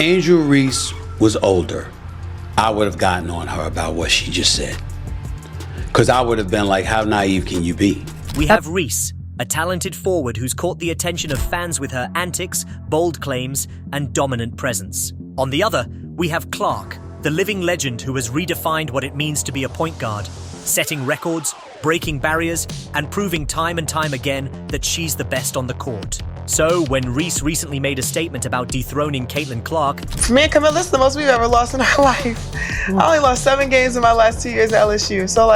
Angel Reese was older, I would have gotten on her about what she just said. Because I would have been like, how naive can you be? We have Reese, a talented forward who's caught the attention of fans with her antics, bold claims, and dominant presence. On the other, we have Clark, the living legend who has redefined what it means to be a point guard, setting records, breaking barriers, and proving time and time again that she's the best on the court. So, when Reese recently made a statement about dethroning Caitlin Clark, for me and Camilla, it's the most we've ever lost in our life. I only lost 7 games in my last 2 years at LSU. So,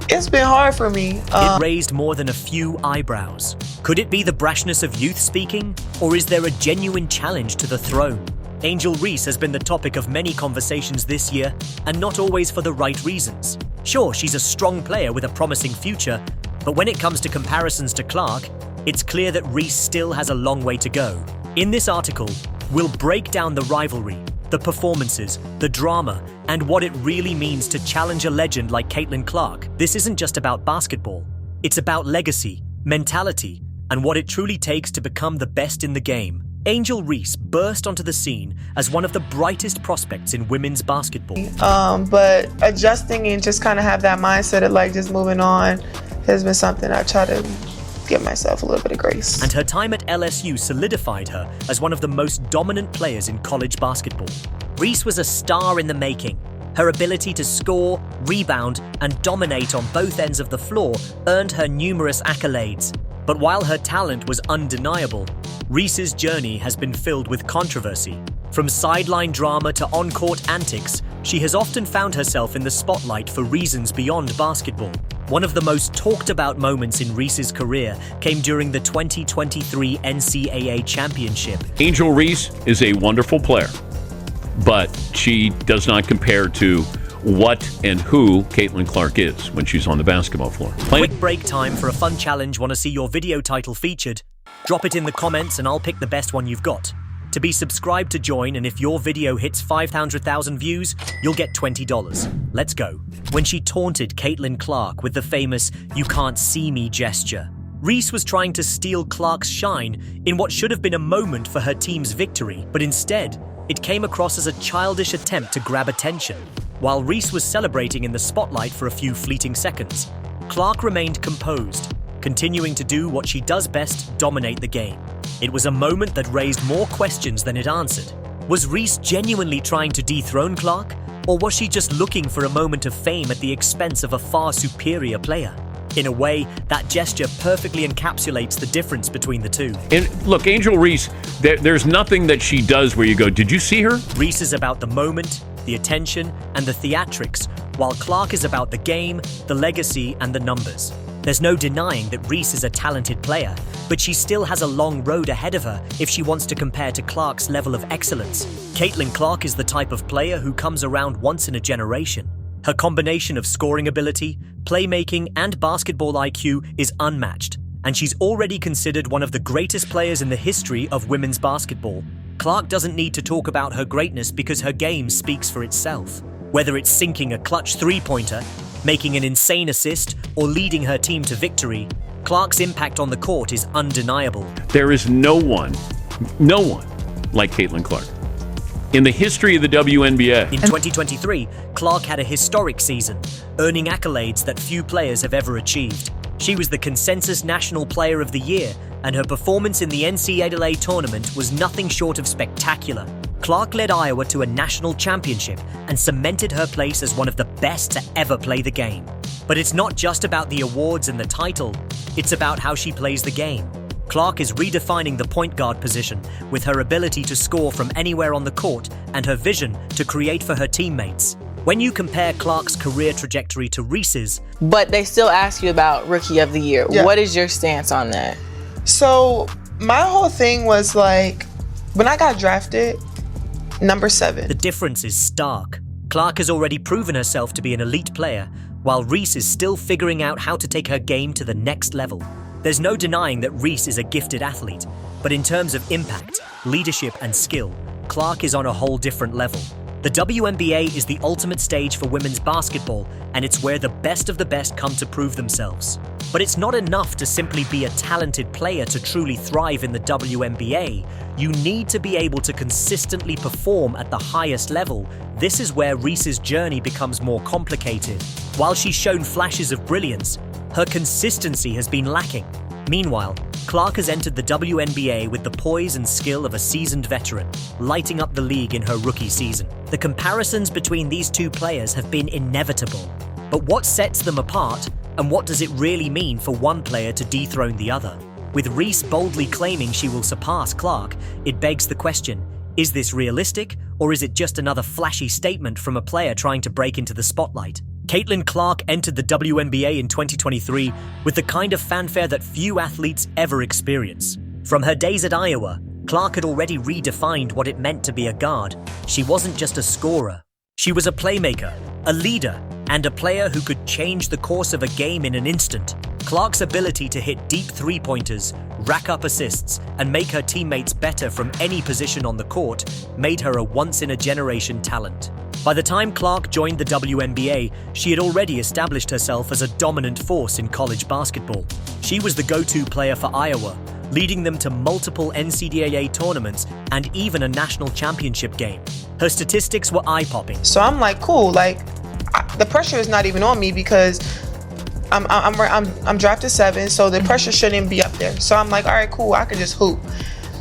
it's been hard for me. It raised more than a few eyebrows. Could it be the brashness of youth speaking, or is there a genuine challenge to the throne? Angel Reese has been the topic of many conversations this year, and not always for the right reasons. Sure, she's a strong player with a promising future, but when it comes to comparisons to Clark, it's clear that Reese still has a long way to go. In this article, we'll break down the rivalry, the performances, the drama, and what it really means to challenge a legend like Caitlin Clark. This isn't just about basketball. It's about legacy, mentality, and what it truly takes to become the best in the game. Angel Reese burst onto the scene as one of the brightest prospects in women's basketball. But adjusting and just kind of have that mindset of just moving on has been something I try to give myself a little bit of grace. And her time at LSU solidified her as one of the most dominant players in college basketball. Reese was a star in the making. Her ability to score, rebound, and dominate on both ends of the floor earned her numerous accolades. But while her talent was undeniable, Reese's journey has been filled with controversy. From sideline drama to on-court antics, she has often found herself in the spotlight for reasons beyond basketball. One of the most talked about moments in Reese's career came during the 2023 NCAA Championship. Angel Reese is a wonderful player, but she does not compare to what and who Caitlin Clark is when she's on the basketball floor. Quick break time for a fun challenge. Want to see your video title featured? Drop it in the comments and I'll pick the best one you've got. To be subscribed to join, and if your video hits 500,000 views, you'll get $20. Let's go. When she taunted Caitlin Clark with the famous "you can't see me" gesture, Reese was trying to steal Clark's shine in what should have been a moment for her team's victory, but instead, it came across as a childish attempt to grab attention. While Reese was celebrating in the spotlight for a few fleeting seconds, Clark remained composed, continuing to do what she does best: dominate the game. It was a moment that raised more questions than it answered. Was Reese genuinely trying to dethrone Clark, or was she just looking for a moment of fame at the expense of a far superior player? In a way, that gesture perfectly encapsulates the difference between the two. And look, Angel Reese, there's nothing that she does where you go, did you see her? Reese is about the moment, the attention, and the theatrics, while Clark is about the game, the legacy, and the numbers. There's no denying that Reese is a talented player, but she still has a long road ahead of her if she wants to compare to Clark's level of excellence. Caitlin Clark is the type of player who comes around once in a generation. Her combination of scoring ability, playmaking, and basketball IQ is unmatched, and she's already considered one of the greatest players in the history of women's basketball. Clark doesn't need to talk about her greatness because her game speaks for itself. Whether it's sinking a clutch three-pointer, making an insane assist, or leading her team to victory, Clark's impact on the court is undeniable. There is no one like Caitlin Clark in the history of the WNBA. In 2023, Clark had a historic season, earning accolades that few players have ever achieved. She was the consensus National Player of the Year, and her performance in the NCAA tournament was nothing short of spectacular. Clark led Iowa to a national championship and cemented her place as one of the best to ever play the game. But it's not just about the awards and the title, it's about how she plays the game. Clark is redefining the point guard position with her ability to score from anywhere on the court and her vision to create for her teammates. When you compare Clark's career trajectory to Reese's... But they still ask you about Rookie of the Year. Yeah. What is your stance on that? So my whole thing was when I got drafted, number 7. The difference is stark. Clark has already proven herself to be an elite player, while Reese is still figuring out how to take her game to the next level. There's no denying that Reese is a gifted athlete, but in terms of impact, leadership, and skill, Clark is on a whole different level. The WNBA is the ultimate stage for women's basketball, and it's where the best of the best come to prove themselves. But it's not enough to simply be a talented player to truly thrive in the WNBA. You need to be able to consistently perform at the highest level. This is where Reese's journey becomes more complicated. While she's shown flashes of brilliance, her consistency has been lacking. Meanwhile, Clark has entered the WNBA with the poise and skill of a seasoned veteran, lighting up the league in her rookie season. The comparisons between these two players have been inevitable. But what sets them apart, and what does it really mean for one player to dethrone the other? With Reese boldly claiming she will surpass Clark, it begs the question, is this realistic, or is it just another flashy statement from a player trying to break into the spotlight? Caitlin Clark entered the WNBA in 2023 with the kind of fanfare that few athletes ever experience. From her days at Iowa, Clark had already redefined what it meant to be a guard. She wasn't just a scorer. She was a playmaker, a leader, and a player who could change the course of a game in an instant. Clark's ability to hit deep three-pointers, rack up assists, and make her teammates better from any position on the court made her a once-in-a-generation talent. By the time Clark joined the WNBA, she had already established herself as a dominant force in college basketball. She was the go-to player for Iowa, leading them to multiple NCAA tournaments and even a national championship game. Her statistics were eye-popping. So I'm like, cool, the pressure is not even on me because I'm drafted 7, so the pressure shouldn't be up there. So I'm like, all right, cool, I can just hoop.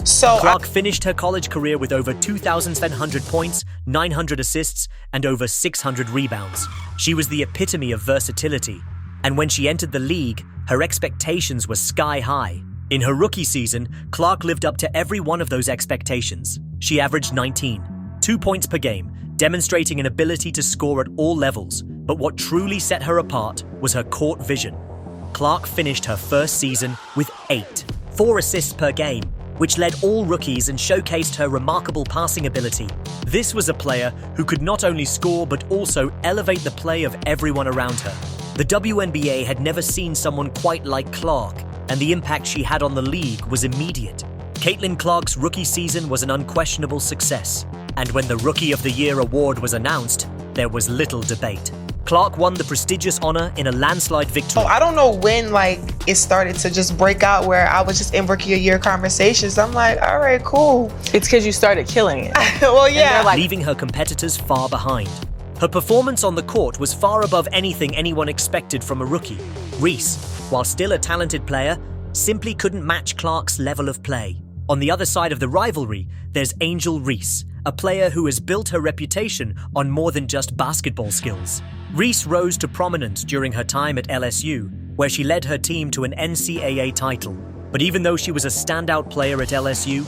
So Clark finished her college career with over 2,700 points, 900 assists, and over 600 rebounds. She was the epitome of versatility, and when she entered the league, her expectations were sky high. In her rookie season, Clark lived up to every one of those expectations. She averaged 19, 2 points per game, demonstrating an ability to score at all levels. But what truly set her apart was her court vision. Clark finished her first season with 4 assists per game, which led all rookies and showcased her remarkable passing ability. This was a player who could not only score but also elevate the play of everyone around her. The WNBA had never seen someone quite like Clark, and the impact she had on the league was immediate. Caitlin Clark's rookie season was an unquestionable success, and when the Rookie of the Year award was announced, there was little debate. Clark won the prestigious honor in a landslide victory. I don't know when it started to just break out where I was just in Rookie of the Year conversations. I'm like, all right, cool. It's because you started killing it. Well, yeah. Leaving her competitors far behind. Her performance on the court was far above anything anyone expected from a rookie. Reese, while still a talented player, simply couldn't match Clark's level of play. On the other side of the rivalry, there's Angel Reese, a player who has built her reputation on more than just basketball skills. Reese rose to prominence during her time at LSU, where she led her team to an NCAA title. But even though she was a standout player at LSU,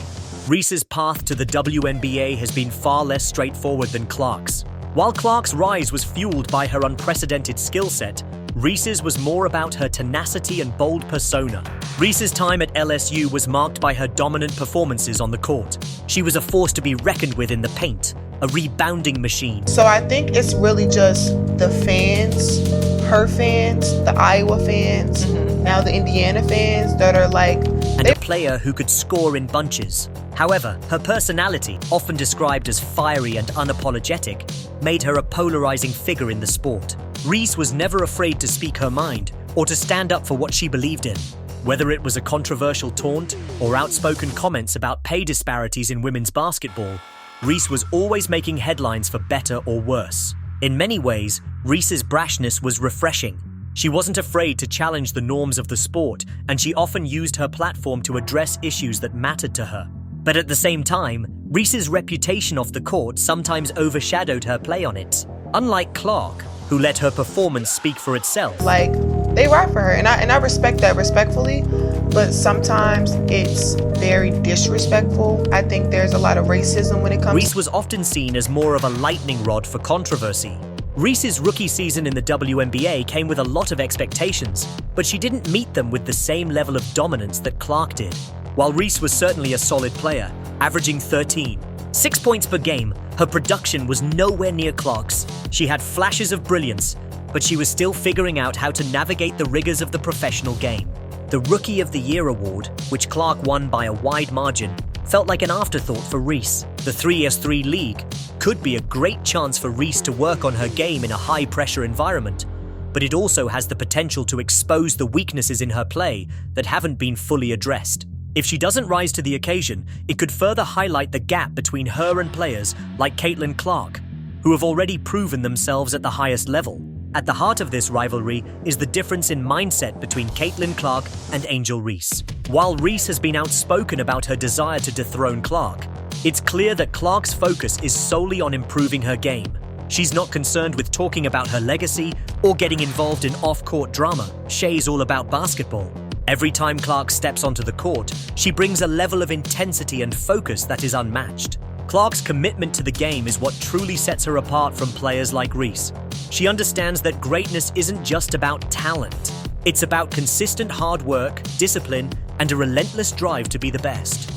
Reese's path to the WNBA has been far less straightforward than Clark's. While Clark's rise was fueled by her unprecedented skill set, Reese's was more about her tenacity and bold persona. Reese's time at LSU was marked by her dominant performances on the court. She was a force to be reckoned with in the paint, a rebounding machine. So I think it's really just the fans, her fans, the Iowa fans, now the Indiana fans that are and a player who could score in bunches. However, her personality, often described as fiery and unapologetic, made her a polarizing figure in the sport. Reese was never afraid to speak her mind or to stand up for what she believed in. Whether it was a controversial taunt or outspoken comments about pay disparities in women's basketball, Reese was always making headlines for better or worse. In many ways, Reese's brashness was refreshing. She wasn't afraid to challenge the norms of the sport, and she often used her platform to address issues that mattered to her. But at the same time, Reese's reputation off the court sometimes overshadowed her play on it. Unlike Clark, who let her performance speak for itself. They ride for her, and I respect that respectfully, but sometimes it's very disrespectful. I think there's a lot of racism when it comes. Reese was often seen as more of a lightning rod for controversy. Reese's rookie season in the WNBA came with a lot of expectations, but she didn't meet them with the same level of dominance that Clark did. While Reese was certainly a solid player, averaging 6 points per game, her production was nowhere near Clark's. She had flashes of brilliance, but she was still figuring out how to navigate the rigors of the professional game. The Rookie of the Year award, which Clark won by a wide margin, felt like an afterthought for Reese. The 3x3 league could be a great chance for Reese to work on her game in a high-pressure environment, but it also has the potential to expose the weaknesses in her play that haven't been fully addressed. If she doesn't rise to the occasion, it could further highlight the gap between her and players like Caitlin Clark, who have already proven themselves at the highest level. At the heart of this rivalry is the difference in mindset between Caitlin Clark and Angel Reese. While Reese has been outspoken about her desire to dethrone Clark, it's clear that Clark's focus is solely on improving her game. She's not concerned with talking about her legacy or getting involved in off-court drama. Shay's all about basketball. Every time Clark steps onto the court, she brings a level of intensity and focus that is unmatched. Clark's commitment to the game is what truly sets her apart from players like Reese. She understands that greatness isn't just about talent. It's about consistent hard work, discipline, and a relentless drive to be the best.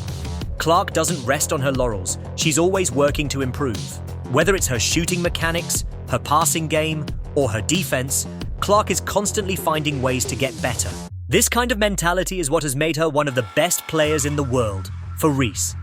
Clark doesn't rest on her laurels. She's always working to improve. Whether it's her shooting mechanics, her passing game, or her defense, Clark is constantly finding ways to get better. This kind of mentality is what has made her one of the best players in the world. For Reese,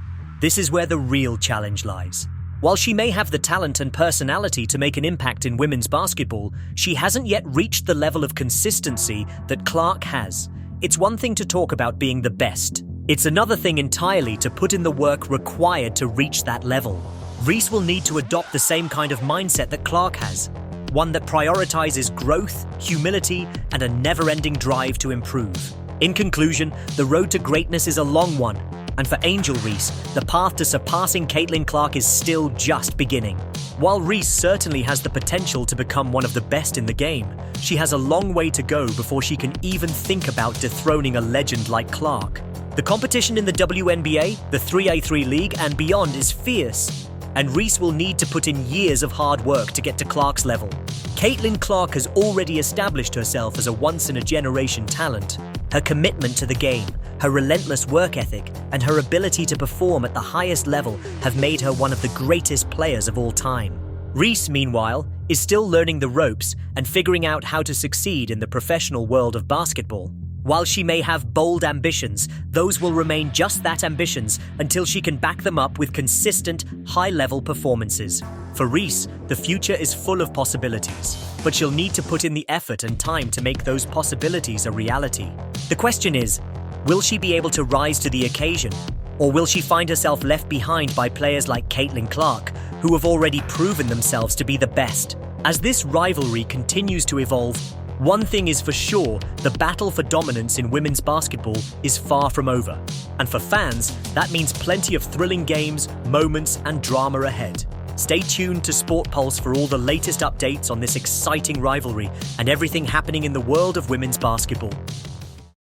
this is where the real challenge lies. While she may have the talent and personality to make an impact in women's basketball, she hasn't yet reached the level of consistency that Clark has. It's one thing to talk about being the best. It's another thing entirely to put in the work required to reach that level. Reese will need to adopt the same kind of mindset that Clark has, one that prioritizes growth, humility, and a never-ending drive to improve. In conclusion, the road to greatness is a long one, and for Angel Reese, the path to surpassing Caitlin Clark is still just beginning. While Reese certainly has the potential to become one of the best in the game, she has a long way to go before she can even think about dethroning a legend like Clark. The competition in the WNBA, the 3x3 league, and beyond is fierce, and Reese will need to put in years of hard work to get to Clark's level. Caitlin Clark has already established herself as a once-in-a-generation talent. Her commitment to the game, her relentless work ethic, and her ability to perform at the highest level have made her one of the greatest players of all time. Reese, meanwhile, is still learning the ropes and figuring out how to succeed in the professional world of basketball. While she may have bold ambitions, those will remain just that, ambitions, until she can back them up with consistent, high-level performances. For Reese, the future is full of possibilities, but she'll need to put in the effort and time to make those possibilities a reality. The question is, will she be able to rise to the occasion, or will she find herself left behind by players like Caitlin Clark, who have already proven themselves to be the best? As this rivalry continues to evolve, one thing is for sure, the battle for dominance in women's basketball is far from over. And for fans, that means plenty of thrilling games, moments, and drama ahead. Stay tuned to Sport Pulse for all the latest updates on this exciting rivalry and everything happening in the world of women's basketball.